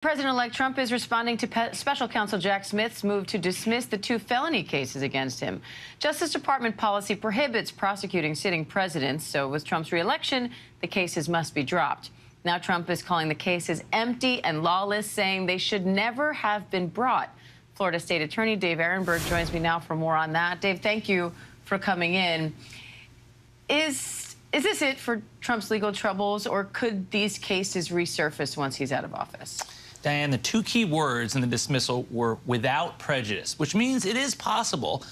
President-elect Trump is responding to special counsel Jack Smith's move to dismiss the 2 felony cases against him. Justice Department policy prohibits prosecuting sitting presidents, so with Trump's re-election, the cases must be dropped. Now Trump is calling the cases empty and lawless, saying they should never have been brought. Florida State Attorney Dave Ehrenberg joins me now for more on that. Dave, thank you for coming in. Is this it for Trump's legal troubles, or could these cases resurface once he's out of office? Diane, the 2 key words in the dismissal were without prejudice, which means it is possible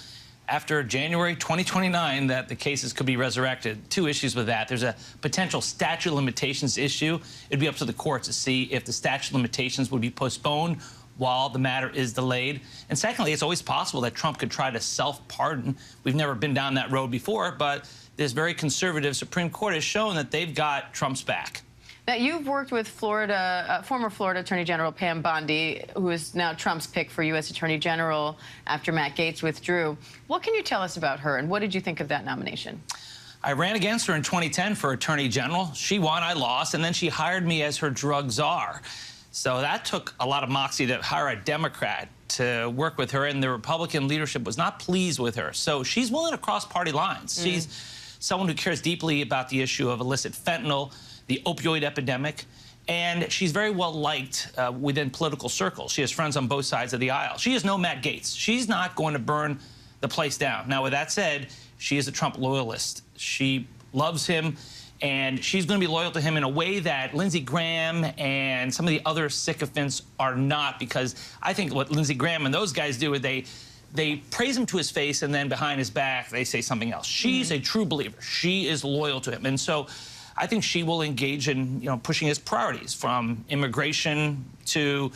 after January 2029 that the cases could be resurrected. 2 issues with that. There's a potential statute of limitations issue. It'd be up to the courts to see if the statute of limitations would be postponed while the matter is delayed. And secondly, it's always possible that Trump could try to self-pardon. We've never been down that road before, but this very conservative Supreme Court has shown that they've got Trump's back. Now, you've worked with former Florida Attorney General Pam Bondi, who is now Trump's pick for U.S. Attorney General after Matt Gaetz withdrew. What can you tell us about her, and what did you think of that nomination? I ran against her in 2010 for Attorney General. She won, I lost, and then she hired me as her drug czar. So that took a lot of moxie to hire a Democrat to work with her, and the Republican leadership was not pleased with her. So she's willing to cross party lines. She's someone who cares deeply about the issue of illicit fentanyl, the opioid epidemic, and she's very well liked within political circles. She has friends on both sides of the aisle. She is no Matt Gaetz. She's not going to burn the place down. Now, with that said, she is a Trump loyalist. She loves him, and she's going to be loyal to him in a way that Lindsey Graham and some of the other sycophants are not, because I think what Lindsey Graham and those guys do is they praise him to his face, and then behind his back, they say something else. She's a true believer. She is loyal to him. And so I think she will engage in, pushing his priorities, from immigration to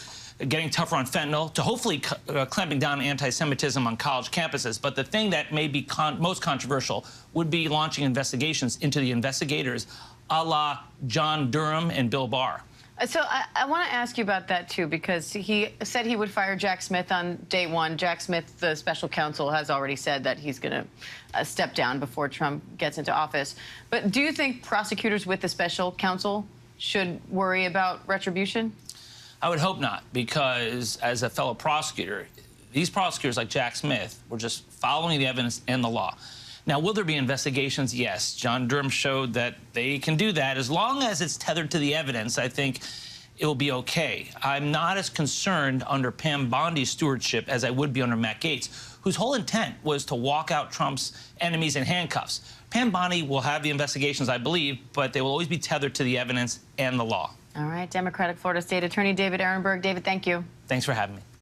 getting tougher on fentanyl to hopefully clamping down on anti-Semitism on college campuses. But the thing that may be most controversial would be launching investigations into the investigators, a la John Durham and Bill Barr. So I want to ask you about that, too, because he said he would fire Jack Smith on day 1. Jack Smith, the special counsel, has already said that he's going to step down before Trump gets into office. But do you think prosecutors with the special counsel should worry about retribution? I would hope not, because as a fellow prosecutor, these prosecutors like Jack Smith were just following the evidence and the law. Now, will there be investigations? Yes. John Durham showed that they can do that. As long as it's tethered to the evidence, I think it will be okay. I'm not as concerned under Pam Bondi's stewardship as I would be under Matt Gaetz, whose whole intent was to walk out Trump's enemies in handcuffs. Pam Bondi will have the investigations, I believe, but they will always be tethered to the evidence and the law. All right. Democratic Florida State Attorney David Ehrenberg. David, thank you. Thanks for having me.